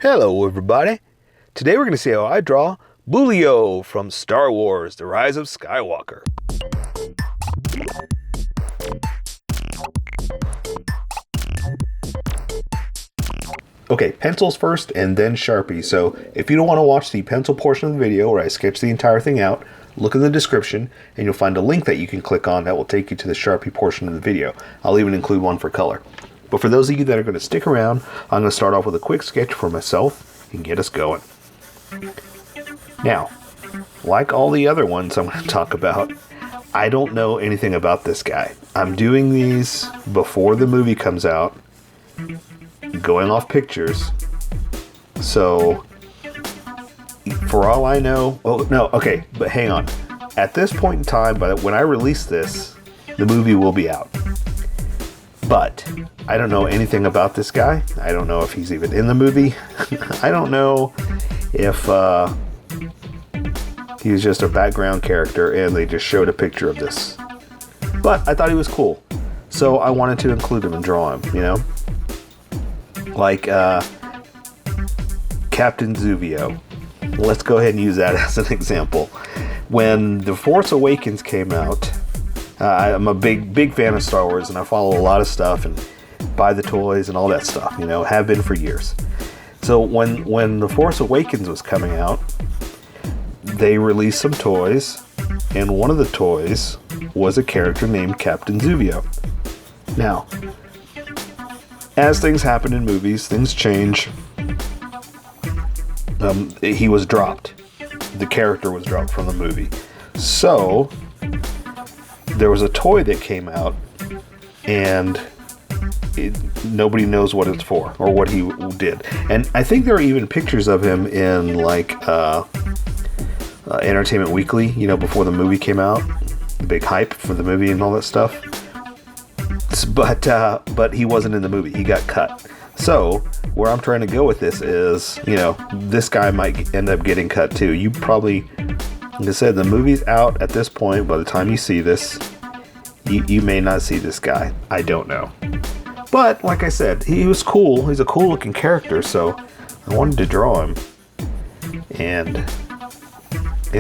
Hello everybody! Today we're going to see how I draw Boolio from Star Wars: The Rise of Skywalker. Okay, pencils first and then Sharpie. So if you don't want to watch the pencil portion of the video where I sketch the entire thing out, look in the description and you'll find a link that you can click on that will take you to the Sharpie portion of the video. I'll even include one for color. But for those of you that are going to stick around, I'm going to start off with a quick sketch for myself and get us going. Now, like all the other ones I'm going to talk about, I don't know anything about this guy. I'm doing these before the movie comes out, going off pictures. So, for all I know, oh no, okay, but hang on. At this point in time, when I release this, the movie will be out. But I don't know anything about this guy. I don't know if he's even in the movie. I don't know if he's just a background character and they just showed a picture of this. But I thought he was cool, so I wanted to include him and draw him, you know? Like Captain Zuvio. Let's go ahead and use that as an example. When The Force Awakens came out, I'm a big fan of Star Wars, and I follow a lot of stuff and buy the toys and all that stuff, you know, have been for years. So when The Force Awakens was coming out, they released some toys, and one of the toys was a character named Captain Zuvio. Now, as things happen in movies, things change. He was dropped. The character was dropped from the movie. So there was a toy that came out, and nobody knows what it's for or what he did. And I think there are even pictures of him in like Entertainment Weekly, you know, before the movie came out. The big hype for the movie and all that stuff. But he wasn't in the movie. He got cut. So where I'm trying to go with this is, you know, this guy might end up getting cut too. You probably, like I said, the movie's out at this point. By the time you see this, you may not see this guy. I don't know. But like I said, he was cool. He's a cool looking character, so I wanted to draw him and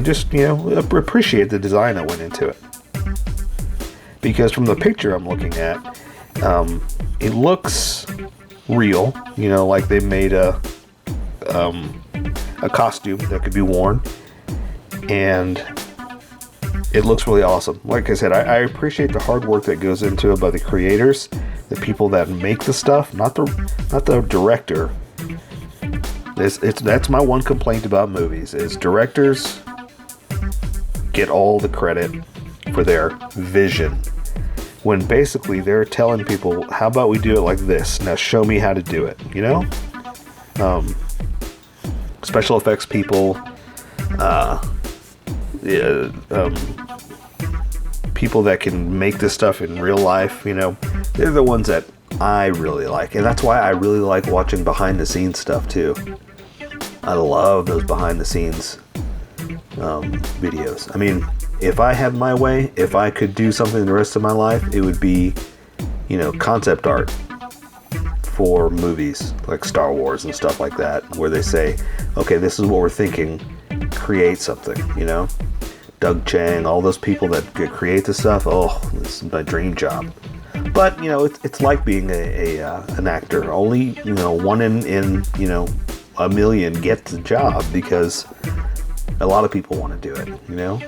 just, you know, appreciate the design that went into it. Because from the picture I'm looking at, it looks real, you know, like they made a costume that could be worn, and it looks really awesome. Like I said, I appreciate the hard work that goes into it by the creators, the people that make the stuff, not the director. That's my one complaint about movies, is directors get all the credit for their vision, when basically they're telling people, how about we do it like this? Now show me how to do it, you know? Special effects people, people that can make this stuff in real life, you know, they're the ones that I really like. And that's why I really like watching behind the scenes stuff too. I love those behind the scenes videos. I mean, if I had my way, if I could do something the rest of my life, it would be, you know, concept art for movies like Star Wars and stuff like that, where they say, okay, this is what we're thinking, create something, you know? Doug Chang, all those people that create the stuff, oh, this is my dream job. But, you know, it's like being an actor. Only, you know, one in you know, a million gets the job, because a lot of people want to do it, you know?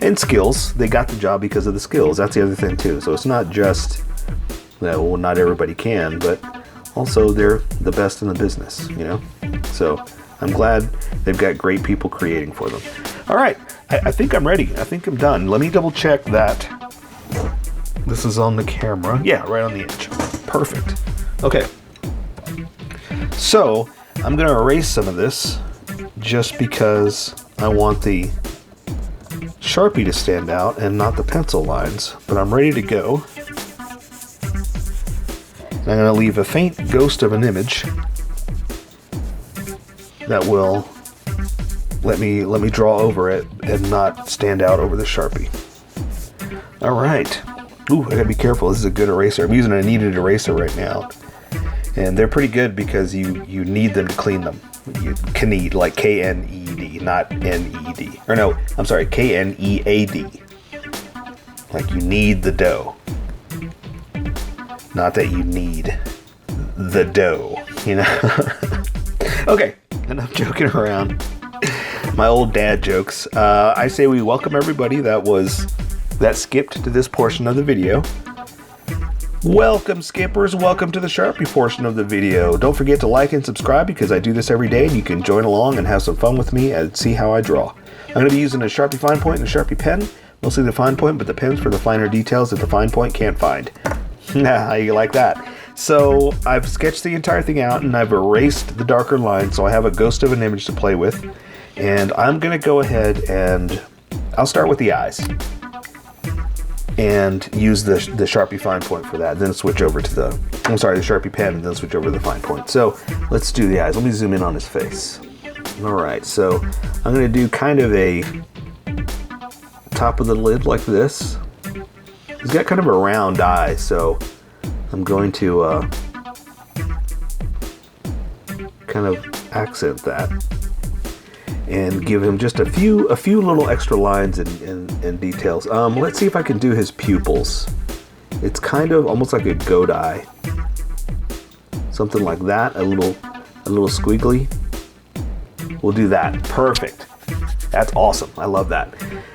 And skills, they got the job because of the skills. That's the other thing too. So it's not just that, well, not everybody can, but also they're the best in the business, you know? So I'm glad they've got great people creating for them. All right, I think I'm ready. I think I'm done. Let me double check that this is on the camera. Yeah, right on the edge. Perfect. Okay. So I'm going to erase some of this just because I want the Sharpie to stand out and not the pencil lines, but I'm ready to go. And I'm going to leave a faint ghost of an image that will let me draw over it and not stand out over the Sharpie. All right. Ooh, I gotta be careful. This is a good eraser. I'm using a kneaded eraser right now. And they're pretty good because you need them to clean them. You knead, like K-N-E-D, not N-E-D. Or no, I'm sorry, K-N-E-A-D. Like you knead the dough. Not that you need the dough, you know? Okay, enough joking around. My old dad jokes. I say we welcome everybody that skipped to this portion of the video. Welcome, skippers. Welcome to the Sharpie portion of the video. Don't forget to like and subscribe because I do this every day and you can join along and have some fun with me and see how I draw. I'm going to be using a Sharpie fine point and a Sharpie pen. Mostly the fine point, but the pen's for the finer details that the fine point can't find. How you like that? So I've sketched the entire thing out and I've erased the darker lines so I have a ghost of an image to play with. And I'm going to go ahead and I'll start with the eyes. And use the Sharpie fine point for that. Then switch over to the Sharpie pen and then switch over to the fine point. So let's do the eyes. Let me zoom in on his face. All right, so I'm going to do kind of a top of the lid like this. He's got kind of a round eye, so I'm going to kind of accent that and give him just a few little extra lines and details. Let's see if I can do his pupils. It's kind of almost like a goat eye. Something like that, a little squiggly. We'll do that. Perfect. That's awesome. I love that.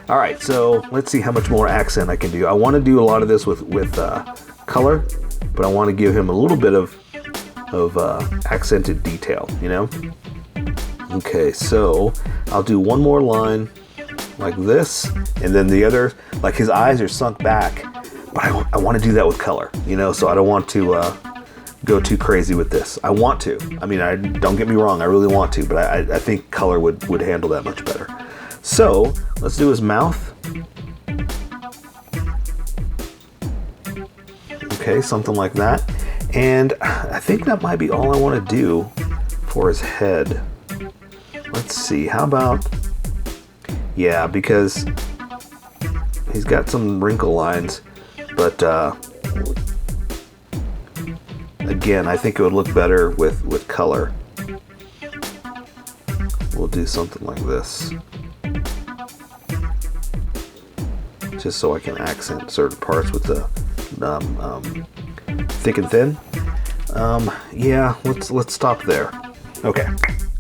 All right, so let's see how much more accent I can do. I want to do a lot of this with color, but I want to give him a little bit of accented detail, you know? Okay, so I'll do one more line like this, and then the other, like his eyes are sunk back, but I want to do that with color, you know, so I don't want to go too crazy with this. I want to. I mean, don't get me wrong, I really want to, but I think color would handle that much better. So let's do his mouth. Okay, something like that. And I think that might be all I want to do for his head. Let's see, how about, yeah, because he's got some wrinkle lines, but again, I think it would look better with color. We'll do something like this, just so I can accent certain parts with the thick and thin. Yeah, let's stop there. Okay.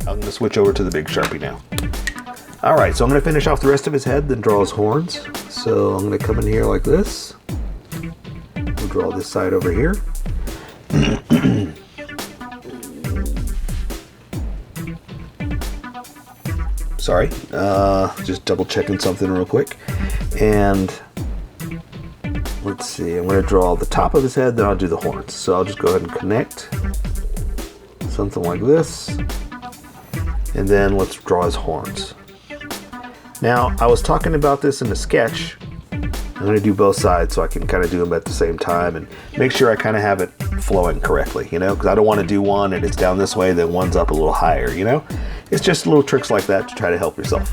I'm going to switch over to the big Sharpie now. All right, so I'm going to finish off the rest of his head, then draw his horns. So I'm going to come in here like this. We'll draw this side over here. Sorry, just double checking something real quick. And let's see, I'm going to draw the top of his head, then I'll do the horns. So I'll just go ahead and connect. Something like this. And then let's draw his horns. Now, I was talking about this in the sketch. I'm going to do both sides so I can kind of do them at the same time and make sure I kind of have it flowing correctly, you know, because I don't want to do one and it's down this way, then one's up a little higher, you know. It's just little tricks like that to try to help yourself.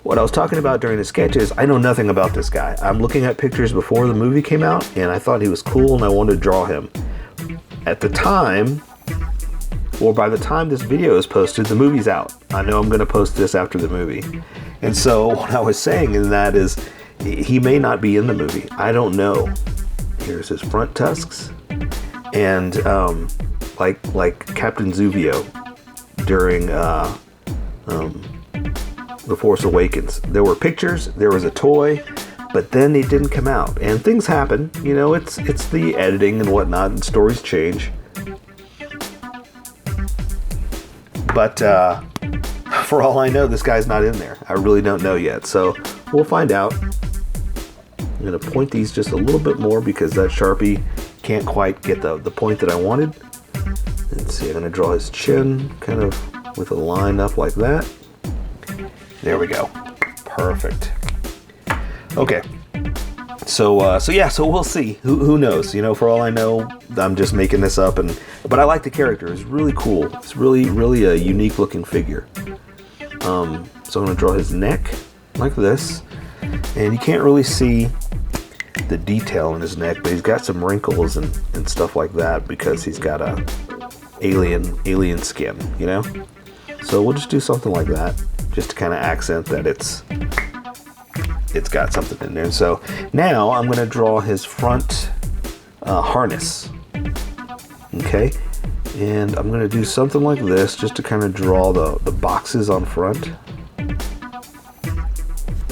What I was talking about during the sketch is I know nothing about this guy. I'm looking at pictures before the movie came out and I thought he was cool and I wanted to draw him. At the time, or by the time this video is posted, the movie's out. I know I'm going to post this after the movie. And so what I was saying in that is he may not be in the movie. I don't know. Here's his front tusks. And like Captain Zuvio during The Force Awakens. There were pictures, there was a toy, but then it didn't come out. And things happen. You know, it's the editing and whatnot, and stories change. But for all I know, this guy's not in there. I really don't know yet. So we'll find out. I'm going to point these just a little bit more because that Sharpie can't quite get the point that I wanted. Let's see, I'm going to draw his chin kind of with a line up like that. There we go. Perfect. Okay. So we'll see. Who knows? You know, for all I know, I'm just making this up, but I like the character. It's really cool. It's really a unique looking figure. So I'm gonna draw his neck like this, and you can't really see the detail in his neck, but he's got some wrinkles and stuff like that because he's got a alien skin, you know? So we'll just do something like that, just to kind of accent that it's got something in there. So now I'm going to draw his front harness. Okay, and I'm going to do something like this just to kind of draw the boxes on front.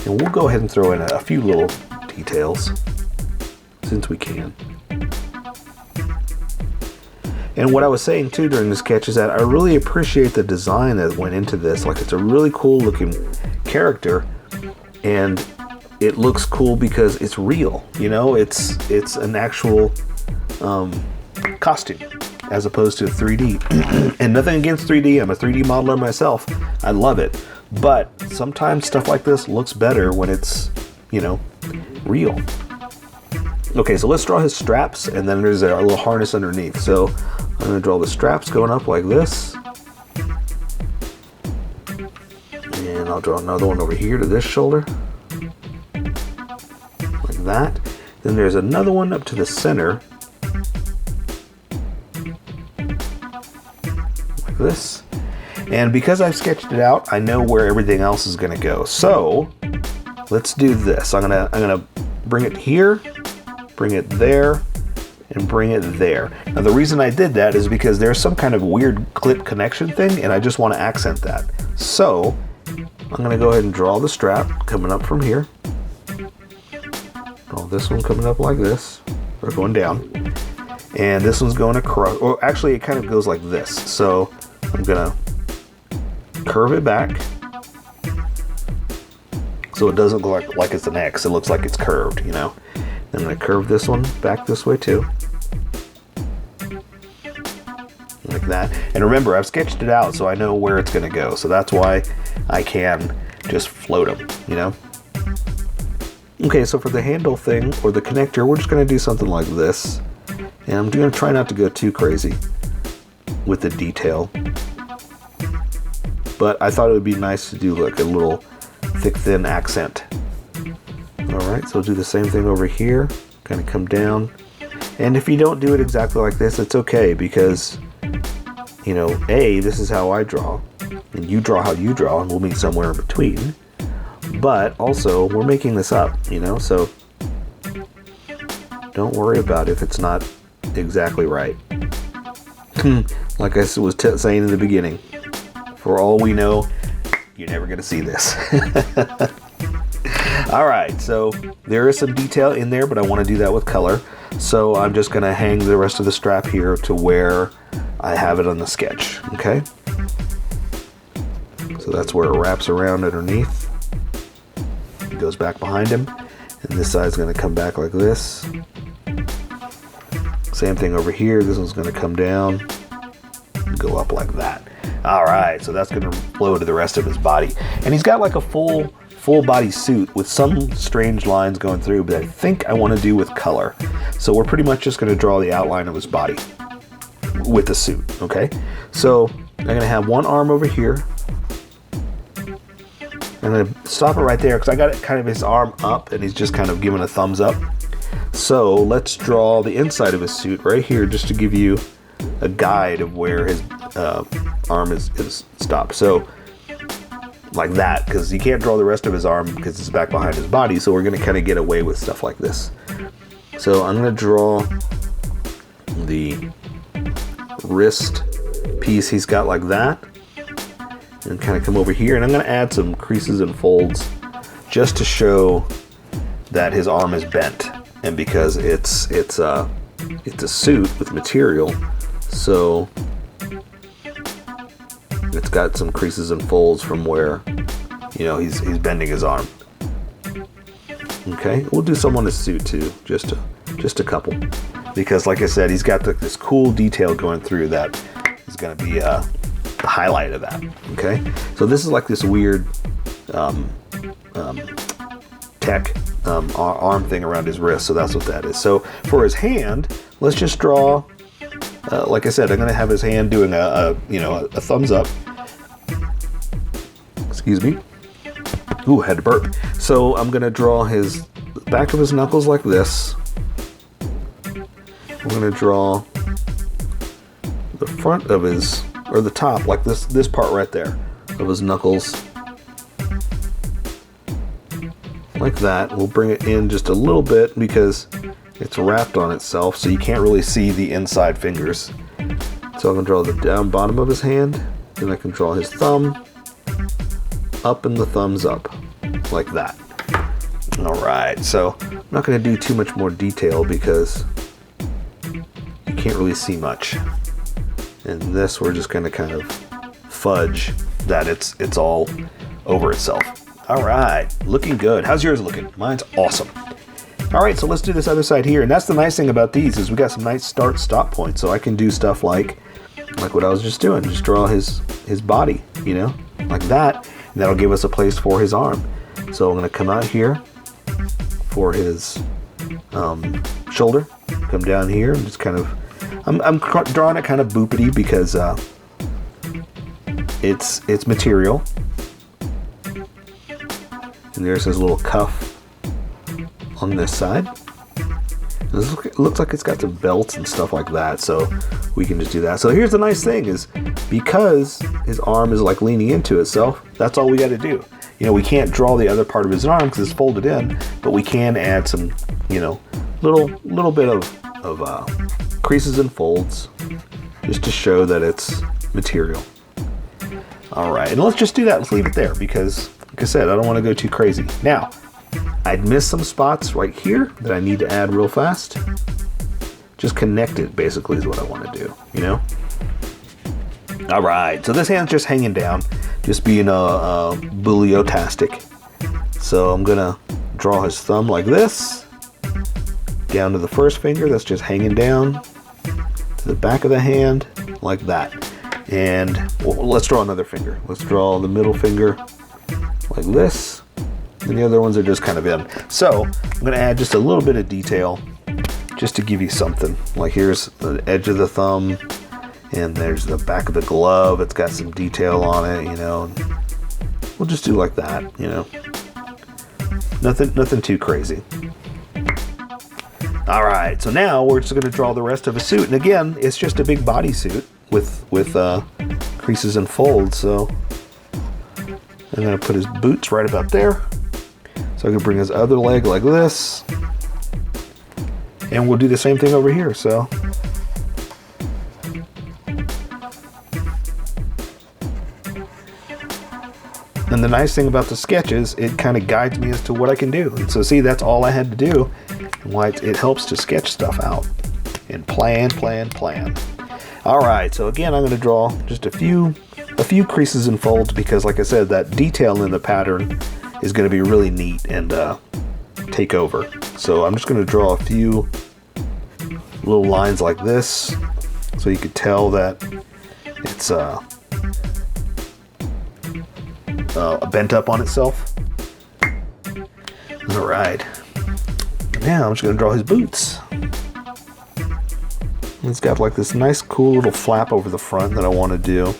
And we'll go ahead and throw in a few little details since we can. And what I was saying too during the sketch is that I really appreciate the design that went into this. Like, it's a really cool looking character, and it looks cool because it's real, you know, it's an actual costume as opposed to 3D. And nothing against 3D, I'm a 3D modeler myself, I love it, but sometimes stuff like this looks better when it's, you know, real. Okay, so let's draw his straps, and then there's a little harness underneath. So I'm going to draw the straps going up like this, and I'll draw another one over here to this shoulder like that. Then there's another one up to the center like this. And because I've sketched it out, I know where everything else is going to go. So let's do this. I'm gonna bring it here, bring it there, and bring it there. Now the reason I did that is because there's some kind of weird clip connection thing, and I just want to accent that. So I'm going to go ahead and draw the strap coming up from here. Draw this one coming up like this, or going down. And this one's going across, or actually it kind of goes like this. So I'm going to curve it back so it doesn't look like it's an X. It looks like it's curved, you know. Then I'm going to curve this one back this way too. Like that. And remember, I've sketched it out so I know where it's going to go. So that's why I can just float them, you know. Okay, so for the handle thing, or the connector, we're just going to do something like this. And I'm going to try not to go too crazy with the detail. But I thought it would be nice to do like a little thick, thin accent. Alright, so we'll do the same thing over here. Kind of come down. And if you don't do it exactly like this, it's okay, because, you know, A, this is how I draw, and you draw how you draw, and we'll meet somewhere in between. But also, we're making this up, you know, so don't worry about if it's not exactly right. Like I was saying in the beginning, for all we know, you're never going to see this. Alright, so there is some detail in there, but I want to do that with color. So I'm just going to hang the rest of the strap here to where I have it on the sketch, okay? So that's where it wraps around underneath. It goes back behind him. And this side's going to come back like this. Same thing over here. This one's going to come down, go up like that. Alright, so that's going to flow to the rest of his body. And he's got like a full body suit with some strange lines going through, but I think I want to do with color. So we're pretty much just going to draw the outline of his body with the suit, okay? So I'm going to have one arm over here. I'm going to stop it right there because I got it kind of his arm up and he's just kind of giving a thumbs up. So let's draw the inside of his suit right here just to give you a guide of where his arm is stopped. So like that, because you can't draw the rest of his arm because it's back behind his body, so we're going to kind of get away with stuff like this. So I'm going to draw the wrist piece he's got like that, and kind of come over here, and I'm going to add some creases and folds just to show that his arm is bent, and because it's a suit with material, so it's got some creases and folds from where, you know, he's bending his arm. Okay, we'll do some on his suit too, just a couple, because like I said, he's got this cool detail going through that is going to be the highlight of that. Okay, so this is like this weird tech arm thing around his wrist, so that's what that is. So for his hand, let's just draw. Like I said, I'm going to have his hand doing a thumbs up. Excuse me. Ooh, had to burp. So I'm going to draw his back of his knuckles like this. I'm going to draw the front of his, or the top, like this part right there of his knuckles. Like that. We'll bring it in just a little bit because it's wrapped on itself, so you can't really see the inside fingers. So I can draw the down bottom of his hand, then I can draw his thumb, up and the thumbs up, like that. Alright, so I'm not going to do too much more detail because you can't really see much. And this we're just going to kind of fudge that it's all over itself. Alright, looking good. How's yours looking? Mine's awesome. Alright, so let's do this other side here. And that's the nice thing about these is we got some nice start-stop points. So I can do stuff like what I was just doing. Just draw his body, you know, like that. And that'll give us a place for his arm. So I'm going to come out here for his shoulder. Come down here and just kind of... I'm drawing it kind of boopity because it's material. And there's his little cuff on this side. It looks like it's got some belts and stuff like that, so we can just do that. So here's the nice thing is because his arm is like leaning into itself, that's all we got to do. You know, we can't draw the other part of his arm because it's folded in, but we can add some, you know, little bit of creases and folds just to show that it's material. All right, and let's just do that. Let's leave it there because, like I said, I don't want to go too crazy. Now, I'd miss some spots right here that I need to add real fast. Just connect it, basically, is what I want to do, you know? All right, so this hand's just hanging down, just being a Boolio-tastic. So I'm gonna draw his thumb like this, down to the first finger that's just hanging down, to the back of the hand, like that. And well, let's draw another finger. Let's draw the middle finger like this. And the other ones are just kind of in. So I'm going to add just a little bit of detail just to give you something. Like here's the edge of the thumb and there's the back of the glove. It's got some detail on it, you know. We'll just do like that, you know. Nothing too crazy. All right, so now we're just going to draw the rest of a suit. And again, it's just a big bodysuit with creases and folds. So I'm going to put his boots right about there. So I can bring his other leg like this. And we'll do the same thing over here, so. And the nice thing about the sketch is it kind of guides me as to what I can do. And so see, that's all I had to do. And why it helps to sketch stuff out. And plan. All right, so again, I'm going to draw just a few creases and folds because, like I said, that detail in the pattern is going to be really neat and take over. So I'm just going to draw a few little lines like this so you could tell that it's bent up on itself. All right. Now I'm just going to draw his boots. It's got like this nice cool little flap over the front that I want to do.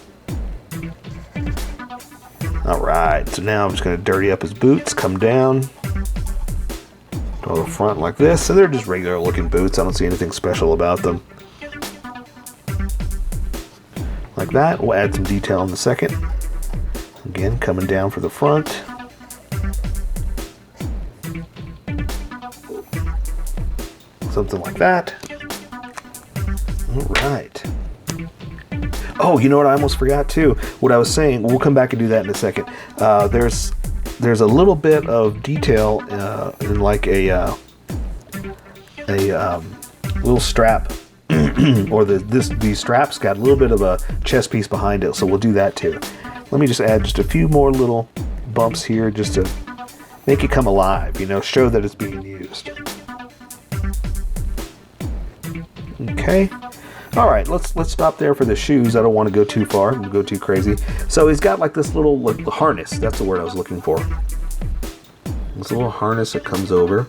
Alright, so now I'm just going to dirty up his boots, come down, draw the front like this. So they're just regular looking boots. I don't see anything special about them. Like that. We'll add some detail in a second. Again, coming down for the front. Something like that. Alright. Oh, you know what I almost forgot too? What I was saying, we'll come back and do that in a second. There's a little bit of detail in like a little strap, or these straps got a little bit of a chest piece behind it, so we'll do that too. Let me just add just a few more little bumps here just to make it come alive, you know, show that it's being used. Okay. All right, let's stop there for the shoes. I don't want to go too far and go too crazy. So he's got like this little harness. That's the word I was looking for. This little harness that comes over.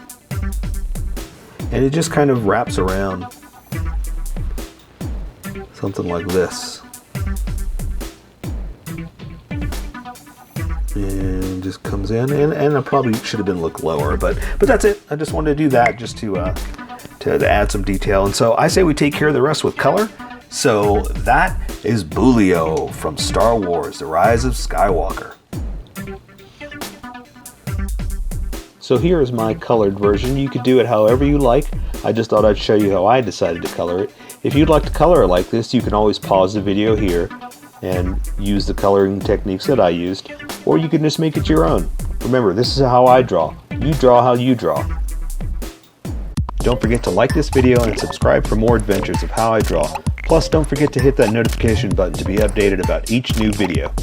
And it just kind of wraps around. Something like this. And just comes in. And I probably should have been look lower, but that's it. I just wanted to do that just to add some detail. And so I say we take care of the rest with color, So that is Boolio from Star Wars: The Rise of Skywalker. So here is my colored version. You could do it however you like. I just thought I'd show you how I decided to color it. If you'd like to color it like this, you can always pause the video here and use the coloring techniques that I used, or you can just make it your own. Remember, this is how I draw. You draw how you draw. Don't forget to like this video and subscribe for more adventures of how I draw. Plus, don't forget to hit that notification button to be updated about each new video.